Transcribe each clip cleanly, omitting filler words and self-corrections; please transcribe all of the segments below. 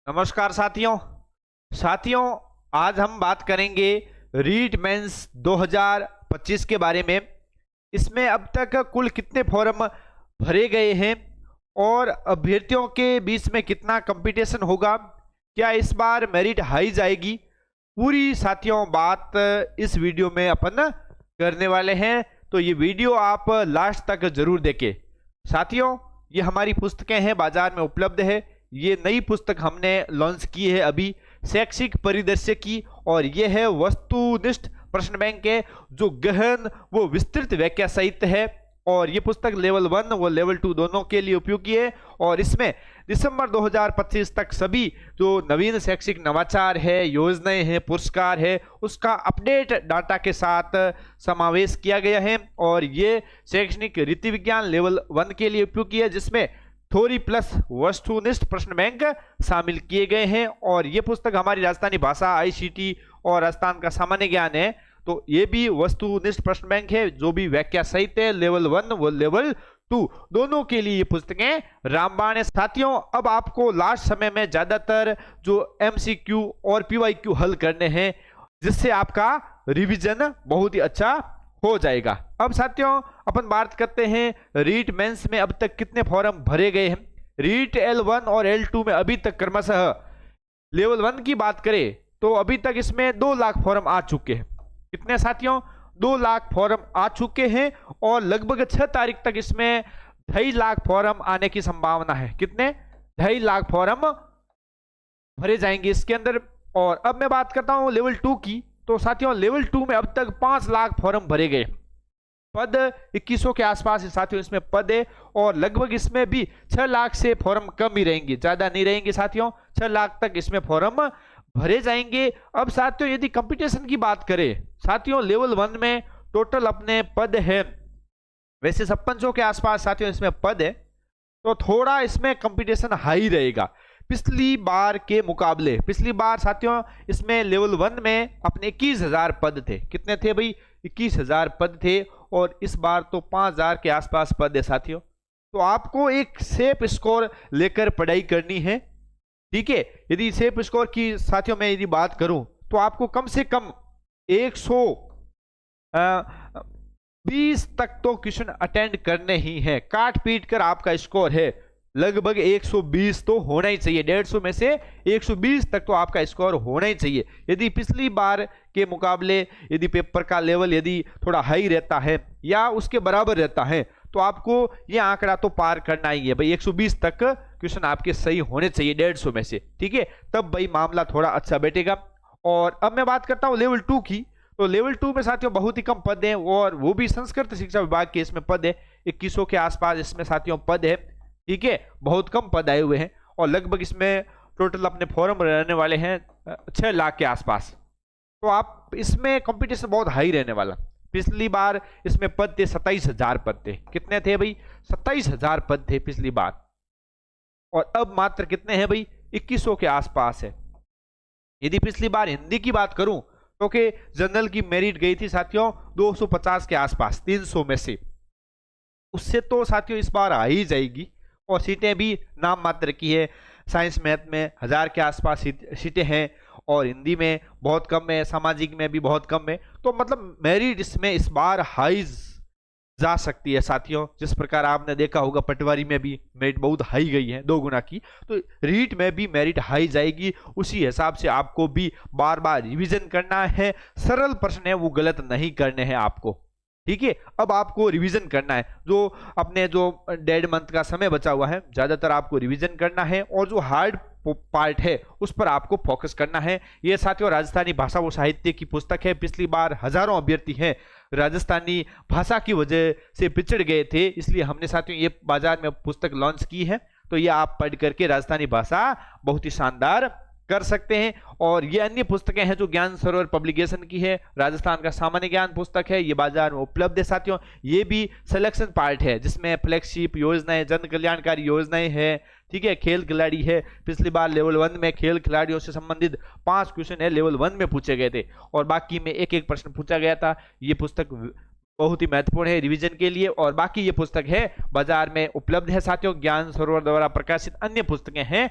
नमस्कार साथियों। साथियों, आज हम बात करेंगे रीट मेंस 2025 के बारे में। इसमें अब तक कुल कितने फॉर्म भरे गए हैं और अभ्यर्थियों के बीच में कितना कंपटीशन होगा, क्या इस बार मेरिट हाई जाएगी, पूरी साथियों बात इस वीडियो में अपन करने वाले हैं। तो ये वीडियो आप लास्ट तक जरूर देखें। साथियों, ये हमारी पुस्तकें हैं, बाजार में उपलब्ध है। ये नई पुस्तक हमने लॉन्च की है अभी, शैक्षिक परिदृश्य की, और ये है वस्तुनिष्ठ प्रश्न बैंक है, जो गहन वो विस्तृत व्याख्या सहित है। और ये पुस्तक लेवल 1 व लेवल 2 दोनों के लिए उपयोगी है। और इसमें दिसंबर 2025 तक सभी जो नवीन शैक्षिक नवाचार है, योजनाएं हैं, पुरस्कार है, उसका अपडेट डाटा के साथ समावेश किया गया है। और ये शैक्षणिक रीति विज्ञान लेवल 1 के लिए उपयोगी है, जिसमें थ्योरी प्लस वस्तुनिष्ठ प्रश्न बैंक शामिल किए गए हैं। और ये पुस्तक हमारी राजस्थानी भाषा, आईसीटी और राजस्थान का सामान्य ज्ञान है। तो ये भी वस्तुनिष्ठ प्रश्न बैंक है, जो भी व्याख्या सहित है, लेवल 1 व लेवल 2 दोनों के लिए ये पुस्तकें रामबाण है। साथियों, अब आपको लास्ट समय में ज्यादातर जो एमसीक्यू और पीवाईक्यू हल करने हैं, जिससे आपका रिवीजन बहुत ही अच्छा हो जाएगा। अब साथियों, अपन बात करते हैं रीट मेंस में अब तक कितने फॉर्म भरे गए हैं। रीट L1 और L2 में अभी तक क्रमशः लेवल 1 की बात करें तो अभी तक इसमें 2 लाख फॉर्म आ चुके हैं। कितने साथियों? 2 लाख फॉर्म आ चुके हैं। और लगभग 6 तारीख तक इसमें 2.5 लाख फॉर्म आने की संभावना है। कितने? 2.5 लाख फॉर्म भरे जाएंगे इसके अंदर। और अब मैं बात करता हूं लेवल 2 की। तो साथियों, लेवल 2 में अब तक 5 लाख फॉर्म भरे गए। पद 2100 के आसपास साथियों इसमें पद है। और लगभग इसमें भी 6 लाख से फॉर्म कम ही रहेंगे, ज्यादा नहीं रहेंगे साथियों। 6 लाख तक इसमें फॉर्म भरे जाएंगे। अब साथियों, यदि कंपटीशन की बात करें, साथियों लेवल 1 में टोटल अपने पद है वैसे 5600 के आसपास साथियों इसमें पद है। तो थोड़ा इसमें कंपटीशन हाई रहेगा पिछली बार के मुकाबले। पिछली बार साथियों इसमें लेवल 1 में अपने 21,000 पद थे। कितने थे भाई? 21,000 पद थे। और इस बार तो 5,000 के आसपास पद है साथियों। तो आपको एक सेफ स्कोर लेकर पढ़ाई करनी है, ठीक है। यदि सेफ स्कोर की साथियों मैं यदि बात करूं तो आपको कम से कम 120 तक तो क्वेश्चन अटेंड करने ही है। काट पीट कर आपका स्कोर है लगभग 120 तो होना ही चाहिए। 150 में से 120 तक तो आपका स्कोर होना ही चाहिए। यदि पिछली बार के मुकाबले यदि पेपर का लेवल यदि थोड़ा हाई रहता है या उसके बराबर रहता है, तो आपको ये आंकड़ा तो पार करना ही है भाई। 120 तक क्वेश्चन आपके सही होने चाहिए 150 में से, ठीक है। तब भाई मामला थोड़ा अच्छा बैठेगा। और अब मैं बात करता हूं लेवल 2 की। तो लेवल 2 में साथियों बहुत ही कम पद है, और वो भी संस्कृत शिक्षा विभाग के इसमें पद है। 2100 के आसपास इसमें साथियों पद है, ठीक है। बहुत कम पद आए हुए हैं। और लगभग इसमें टोटल अपने फॉर्म रहने वाले हैं 6 लाख के आसपास। तो आप इसमें कंपटीशन बहुत हाई रहने वाला। पिछली बार इसमें पद थे 27,000 पद थे। कितने थे भाई? 27,000 पद थे पिछली बार। और अब मात्र कितने हैं भाई? 2100 के आसपास है। यदि पिछली बार हिंदी की बात करूं तो के जनरल की मेरिट गई थी साथियों 250 के आसपास 300 में से। उससे तो साथियों इस बार आ ही जाएगी। और सीटें भी नाम मात्र की है। साइंस मैथ में 1000 के आसपास सीटें हैं, और हिंदी में बहुत कम है, सामाजिक में भी बहुत कम है। तो मतलब मेरिट इसमें इस बार हाई जा सकती है साथियों। जिस प्रकार आपने देखा होगा पटवारी में भी मेरिट बहुत हाई गई है, 2 गुना की। तो रीट में भी मेरिट हाई जाएगी। उसी हिसाब से आपको भी बार बार रिवीजन करना है। सरल प्रश्न है वो गलत नहीं करने हैं आपको, ठीक है। अब आपको रिवीजन करना है। जो अपने जो 1.5 मंथ का समय बचा हुआ है, ज्यादातर आपको रिवीजन करना है। और जो हार्ड पार्ट है उस पर आपको फोकस करना है। ये साथियों राजस्थानी भाषा व साहित्य की पुस्तक है। पिछली बार हजारों अभ्यर्थी हैं राजस्थानी भाषा की वजह से पिछड़ गए थे, इसलिए हमने साथियों ये बाजार में पुस्तक लॉन्च की है। तो ये आप पढ़ करके राजस्थानी भाषा बहुत ही शानदार कर सकते हैं। और ये अन्य पुस्तकें हैं जो ज्ञान सरोवर पब्लिकेशन की है। राजस्थान का सामान्य ज्ञान पुस्तक है, ये बाजार में उपलब्ध है साथियों। ये भी सिलेक्शन पार्ट है, जिसमें फ्लैगशिप योजनाएं, जन कल्याणकारी योजनाएं हैं, ठीक है। खेल खिलाड़ी है। पिछली बार लेवल 1 में खेल खिलाड़ियों से संबंधित 5 क्वेश्चन है लेवल 1 में पूछे गए थे, और बाकी में एक एक प्रश्न पूछा गया था। ये पुस्तक बहुत ही महत्वपूर्ण है रिवीजन के लिए। और बाकी ये पुस्तक है बाजार में उपलब्ध है साथियों। ज्ञान सरोवर द्वारा प्रकाशित अन्य पुस्तकें हैं,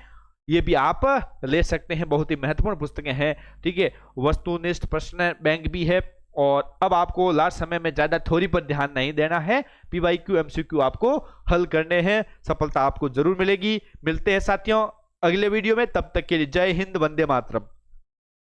ये भी आप ले सकते हैं, बहुत ही महत्वपूर्ण पुस्तकें हैं। ठीक है, वस्तुनिष्ठ प्रश्न बैंक भी है। और अब आपको लास्ट समय में ज्यादा थ्योरी पर ध्यान नहीं देना है, पीवाईक्यू एमसीक्यू आपको हल करने हैं, सफलता आपको जरूर मिलेगी। मिलते हैं साथियों अगले वीडियो में, तब तक के लिए जय हिंद, वंदे मातरम।